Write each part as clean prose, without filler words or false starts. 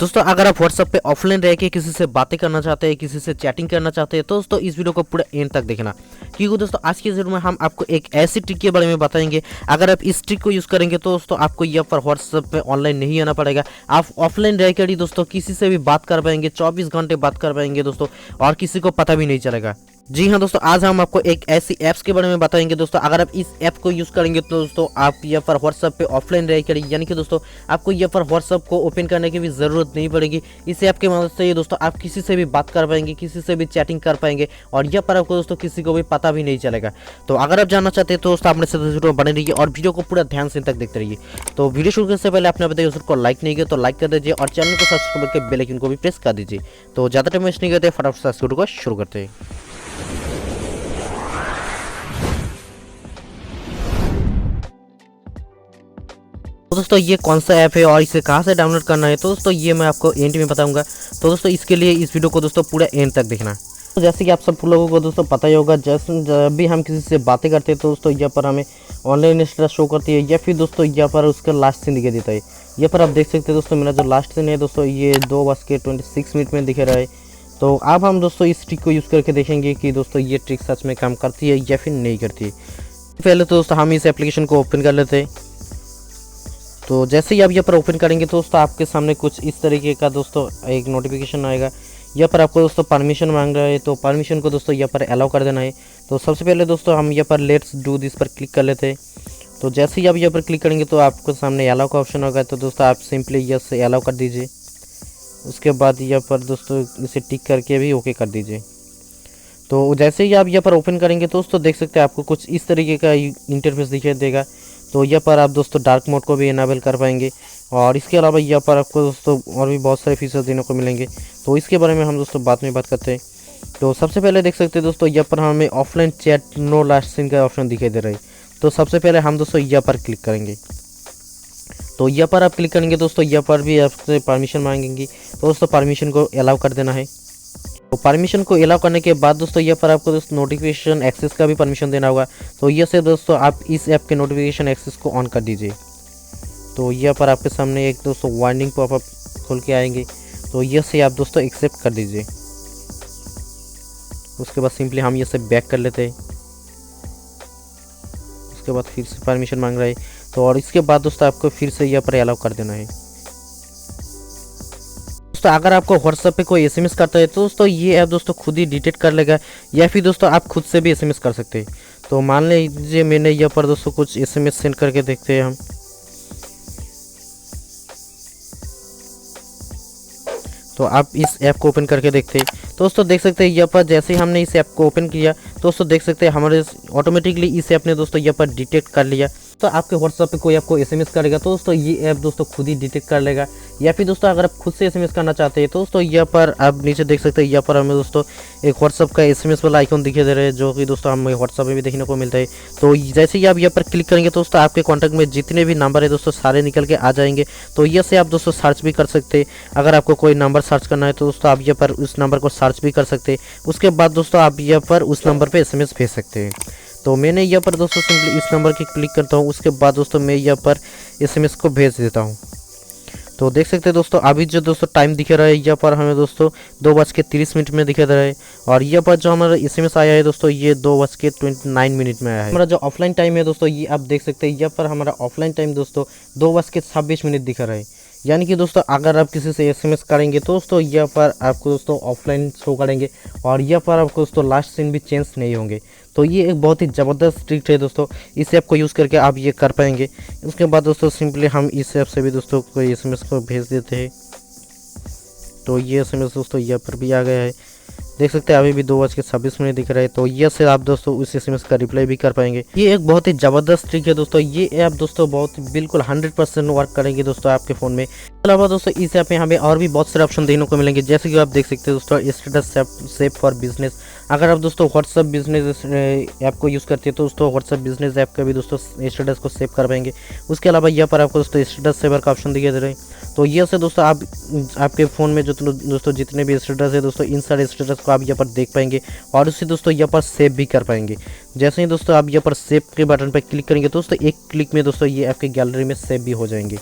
दोस्तों अगर आप व्हाट्सएप पे ऑफलाइन रह के किसी से बातें करना चाहते हैं, किसी से चैटिंग करना चाहते हैं, तो दोस्तों इस वीडियो को पूरा एंड तक देखना, क्योंकि दोस्तों आज की वीडियो में हम आपको एक ऐसी ट्रिक के बारे में बताएंगे। अगर आप इस ट्रिक को यूज़ करेंगे तो दोस्तों आपको यहाँ पर व्हाट्सएप पे ऑनलाइन नहीं आना पड़ेगा। आप ऑफलाइन रह कर ही दोस्तों किसी से भी बात कर पाएंगे, 24 घंटे बात कर पाएंगे दोस्तों, और किसी को पता भी नहीं चलेगा। जी हाँ दोस्तों, आज हम आपको एक ऐसी ऐप्स के बारे में बताएंगे दोस्तों। अगर आप इस ऐप को यूज़ करेंगे तो दोस्तों आप यहाँ पर व्हाट्सएप पे ऑफलाइन रह कर, यानी कि दोस्तों आपको यहाँ पर व्हाट्सएप को ओपन करने की भी ज़रूरत नहीं पड़ेगी। इस ऐप के मदद से ये दोस्तों आप किसी से भी बात कर पाएंगे, किसी से भी चैटिंग कर पाएंगे, और यहाँ पर आपको दोस्तों किसी को भी पता भी नहीं चलेगा। तो अगर आप जानना चाहते हैं तो दोस्तों अपने साथ वीडियो बने रहिए और वीडियो को पूरा ध्यान से तक देखते रहिए। तो वीडियो शुरू करने से पहले आपने बताइए उसको लाइक नहीं किया तो लाइक कर दीजिए, और चैनल को सब्सक्राइब करके बेल आइकन को भी प्रेस कर दीजिए। तो ज़्यादा टाइम वेस्ट नहीं करते, फटाफट से वीडियो को शुरू करते हैं। तो दोस्तों ये कौन सा ऐप है और इसे कहाँ से डाउनलोड करना है, तो दोस्तों ये मैं आपको एंड में बताऊंगा। तो दोस्तों इसके लिए इस वीडियो को दोस्तों पूरा एंड तक देखना। तो जैसे कि आप सब लोगों को दोस्तों पता ही होगा, जब भी हम किसी से बातें करते हैं तो दोस्तों यहाँ पर हमें ऑनलाइन स्टेटस शो करती है, या फिर दोस्तों यहाँ पर उसका लास्ट सीन दिखाई देता है। यहाँ पर आप देख सकते हैं दोस्तों मेरा जो लास्ट सीन है दोस्तों ये 2:26 में दिख रहा है। तो अब हम दोस्तों इस ट्रिक को यूज़ करके देखेंगे कि दोस्तों ये ट्रिक सच में काम करती है या फिर नहीं करती है। पहले तो दोस्तों हम इस एप्लीकेशन को ओपन कर लेते हैं। तो जैसे ही आप यहाँ पर ओपन करेंगे तो दोस्तों आपके सामने कुछ इस तरीके का दोस्तों एक नोटिफिकेशन आएगा। यहाँ पर आपको दोस्तों परमिशन मांग रहा है, तो परमिशन को दोस्तों यहाँ पर अलाउ कर देना है। तो सबसे पहले दोस्तों हम यहाँ पर लेट्स डू दिस पर क्लिक कर लेते हैं। तो जैसे ही आप यहाँ पर क्लिक करेंगे तो आपको सामने अलाउ का ऑप्शन होगा, तो दोस्तों आप सिंपली यस से अलाउ कर दीजिए। उसके बाद यहाँ पर दोस्तों इसे टिक करके भी ओके कर दीजिए। तो जैसे ही आप यहाँ पर ओपन करेंगे तो दोस्तों देख सकते हैं आपको कुछ इस तरीके का इंटरफेस दिखाई देगा। तो यहाँ पर आप दोस्तों डार्क मोड को भी इनेबल कर पाएंगे, और इसके अलावा यहाँ पर आपको दोस्तों और भी बहुत सारे फीचर्स देने को मिलेंगे। तो इसके बारे में हम दोस्तों बाद में बात करते हैं। तो सबसे पहले देख सकते हैं दोस्तों यहाँ पर हमें offline chat no last seen का ऑप्शन दिखाई दे रहा है। तो सबसे पहले हम दोस्तों यहाँ पर क्लिक करेंगे। तो यहाँ पर आप क्लिक करेंगे दोस्तों यहाँ पर भी आपसे परमिशन मांगेंगी, तो दोस्तों परमिशन को अलाउ कर देना है। तो परमिशन को अलाउ करने के बाद दोस्तों यहाँ पर आपको दोस्तों नोटिफिकेशन एक्सेस का भी परमिशन देना होगा। तो ये से दोस्तों आप इस ऐप के नोटिफिकेशन एक्सेस को ऑन कर दीजिए। तो यहाँ पर आपके सामने एक दोस्तों वार्निंग पॉपअप खुल के आएंगे, तो ये से आप दोस्तों एक्सेप्ट कर दीजिए। उसके बाद सिंपली हम ये से बैक कर लेते हैं। उसके बाद फिर से परमिशन मांग रहा है, तो और इसके बाद दोस्तों आपको फिर से यहाँ पर अलाउ कर देना है। दोस्तों अगर आपको व्हाट्सएप पे कोई एसएमएस करता है तो दोस्तों ये ऐप दोस्तों खुद ही डिटेक्ट कर लेगा, या फिर दोस्तों आप खुद से भी एसएमएस कर सकते हैं। तो मान लीजिए मैंने यहाँ पर दोस्तों कुछ एसएमएस सेंड करके देखते हैं हम। तो आप इस ऐप को ओपन करके देखते हैं। तो दोस्तों देख सकते हैं यहाँ पर जैसे ही हमने इस ऐप को ओपन किया तो दोस्तों देख सकते हैं हमारे ऑटोमेटिकली इस ऐप ने दोस्तों यहाँ पर डिटेक्ट कर लिया। तो आपके व्हाट्सएप पे कोई आपको एसएमएस करेगा तो दोस्तों ये ऐप दोस्तों खुद ही डिटेक्ट कर लेगा, या फिर दोस्तों अगर आप खुद से एसएमएस करना चाहते हैं तो दोस्तों यहाँ पर आप नीचे देख सकते हैं यहाँ पर हमें दोस्तों एक व्हाट्सएप का एसएमएस वाला आइकन दिखाई दे रहा है, जो कि दोस्तों हमें व्हाट्सएप में भी देखने को मिलता है। तो जैसे ही आप यहाँ पर क्लिक करेंगे तो दोस्तों आपके कॉन्टैक्ट में जितने भी नंबर है दोस्तों सारे निकल के आ जाएंगे। तो ये से आप दोस्तों सर्च भी कर सकते हैं। अगर आपको कोई नंबर सर्च करना है तो दोस्तों आप यहाँ पर उस नंबर को सर्च भी कर सकते हैं। उसके बाद दोस्तों आप यहाँ पर उस नंबर पर एसएमएस भेज सकते हैं। तो मैंने यहाँ पर दोस्तों सिंपली इस नंबर की क्लिक करता हूँ। उसके बाद दोस्तों मैं यहाँ पर एसएमएस को भेज देता हूँ। तो देख सकते हैं दोस्तों अभी जो दोस्तों टाइम दिख रहा है यहाँ पर हमें दोस्तों 2:30 में दिखा दे रहा है, और यहाँ पर जो हमारा एसएमएस आया है दोस्तों ये 2:29 में आया है। हमारा जो ऑफलाइन टाइम है दोस्तों ये आप देख सकते हैं यहाँ पर हमारा ऑफलाइन टाइम दोस्तों 2:26 दिखा रहा है। यानी कि दोस्तों अगर आप किसी से एसएमएस करेंगे तो दोस्तों यहाँ पर आपको दोस्तों ऑफलाइन शो करेंगे, और यहाँ पर आपको दोस्तों लास्ट सीन भी चेंज नहीं होंगे। तो ये एक बहुत ही ज़बरदस्त ट्रिक है दोस्तों, इस ऐप को यूज़ करके आप ये कर पाएंगे। उसके बाद दोस्तों सिंपली हम इस ऐप से भी दोस्तों कोई एसएमएस को भेज देते हैं। तो ये एसएमएस दोस्तों यहाँ पर भी आ गया है, देख सकते हैं अभी भी 2:26 दिख रहा है। तो ये से आप दोस्तों उस एसएमएस का रिप्लाई भी कर पाएंगे। ये एक बहुत ही ज़बरदस्त ट्रिक है दोस्तों। ये ऐप दोस्तों बहुत बिल्कुल 100% वर्क करेंगे दोस्तों आपके फ़ोन में। इसके अलावा दोस्तों इस ऐप में हमें और भी बहुत सारे ऑप्शन देखने को मिलेंगे, जैसे कि आप देख सकते हैं दोस्तों स्टेटस सेव फॉर बिजनेस। अगर आप दोस्तों व्हाट्सएप बिजनेस ऐप को यूज़ करते हैं तो दोस्तों व्हाट्सएप बिजनेस ऐप का भी दोस्तों स्टेटस को सेव कर पाएंगे। उसके अलावा यहाँ पर आपको दोस्तों स्टेटस सेवर का ऑप्शन दिखाई दे रहा है। तो ये से दोस्तों आप आपके फ़ोन में जो दोस्तों जितने भी स्टेटस है दोस्तों इन सारे स्टेटस को आप यहाँ पर देख पाएंगे, और उसे दोस्तों यहाँ पर सेव भी कर पाएंगे। जैसे ही दोस्तों आप यहाँ पर सेव के बटन पर क्लिक करेंगे तो दोस्तों एक क्लिक में दोस्तों ये आपके गैलरी में सेव भी हो जाएंगे।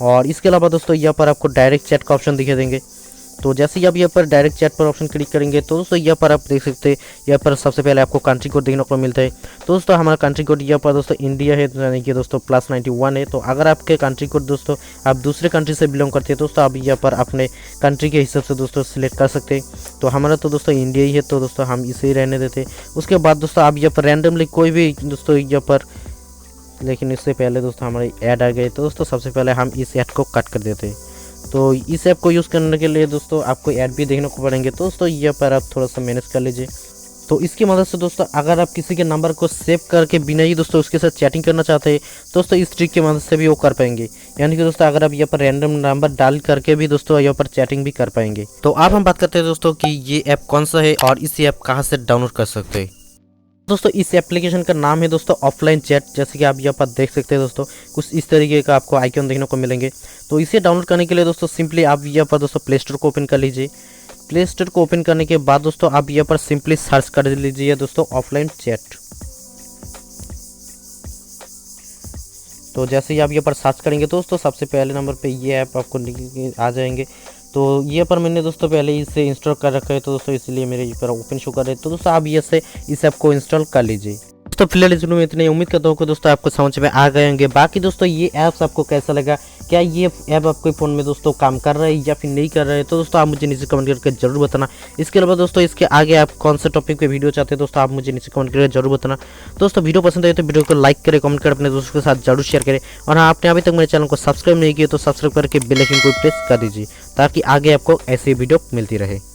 और इसके अलावा दोस्तों यहाँ पर आपको डायरेक्ट चैट का ऑप्शन दिखे देंगे। तो जैसे ही आप यहाँ पर डायरेक्ट चैट पर ऑप्शन क्लिक करेंगे तो दोस्तों यहाँ पर आप देख सकते हैं, यहाँ पर सबसे पहले आपको कंट्री कोड देखने को मिलता है। तो दोस्तों हमारा कंट्री कोड यहाँ पर दोस्तों इंडिया है, यानी कि दोस्तों +91 है। तो अगर आपके कंट्री कोड दोस्तों आप दूसरे कंट्री से बिलोंग करते हैं दोस्तों आप यहाँ पर अपने कंट्री के हिसाब से दोस्तों सिलेक्ट कर सकते हैं। तो हमारा तो दोस्तों इंडिया ही है, तो दोस्तों हम इसे ही रहने देते। उसके बाद दोस्तों आप यहाँ पर रैंडमली कोई भी दोस्तों यहाँ पर, लेकिन इससे पहले दोस्तों हमारे ऐड आ गए, तो दोस्तों सबसे पहले हम इस ऐड को कट कर देते हैं। तो इस ऐप को यूज़ करने के लिए दोस्तों आपको ऐड भी देखने को पड़ेंगे। तो दोस्तों यहाँ पर आप थोड़ा सा मैनेज कर लीजिए। तो इसकी मदद से दोस्तों अगर आप किसी के नंबर को सेव करके बिना ही दोस्तों उसके साथ चैटिंग करना चाहते हैं दोस्तों इस ट्रिक की मदद से भी वो कर पाएंगे। यानी कि दोस्तों अगर आप यहाँ पर रैंडम नंबर डाल करके भी दोस्तों यहाँ पर चैटिंग भी कर पाएंगे। तो अब हम बात करते हैं दोस्तों कि ये ऐप कौन सा है और इस ऐप कहाँ से डाउनलोड कर सकते हैं। दोस्तों इस एप्लीकेशन का नाम है दोस्तों ऑफलाइन चैट। जैसे कि आप यहाँ पर देख सकते हैं दोस्तों कुछ इस तरीके का आपको आइकन देखने को मिलेंगे। तो इसे डाउनलोड करने के लिए दोस्तों सिंपली आप यहाँ पर दोस्तों प्ले स्टोर को ओपन कर लीजिए। प्ले स्टोर को ओपन करने के बाद दोस्तों आप यहाँ पर सिंपली सर्च कर लीजिए दोस्तों ऑफलाइन चैट। तो जैसे ही आप यहाँ पर सर्च करेंगे दोस्तों सबसे पहले नंबर पे ये ऐप आपको आ जाएंगे। तो ये पर मैंने दोस्तों पहले इसे इंस्टॉल कर रखा है, तो दोस्तों इसलिए मेरे ये पर ओपन शो कर रहे हैं। तो दोस्तों आप ये से इस ऐप को इंस्टॉल कर लीजिए। दोस्तों फिलहाल इस वीडियो में इतने, उम्मीद करता हूँ कि दोस्तों आपको समझ में आ गए होंगे। बाकी दोस्तों ये ऐप्स आपको कैसा लगा, क्या ये ऐप आपके फ़ोन में दोस्तों काम कर रहा है या फिर नहीं कर रहा है, तो दोस्तों आप मुझे नीचे कमेंट करके जरूर बताना। इसके अलावा दोस्तों इसके आगे आप कौन से टॉपिक पे वीडियो चाहते हैं दोस्तों आप मुझे नीचे कमेंट करके जरूर बताना। दोस्तों वीडियो पसंद आए तो वीडियो को लाइक करें, कमेंट करें, अपने दोस्तों के साथ जरूर शेयर करें। और हाँ, आपने अभी तक मेरे चैनल को सब्सक्राइब नहीं किया तो सब्सक्राइब करके बेल आइकन को प्रेस कर दीजिए ताकि आगे आपको ऐसी वीडियो मिलती रहे।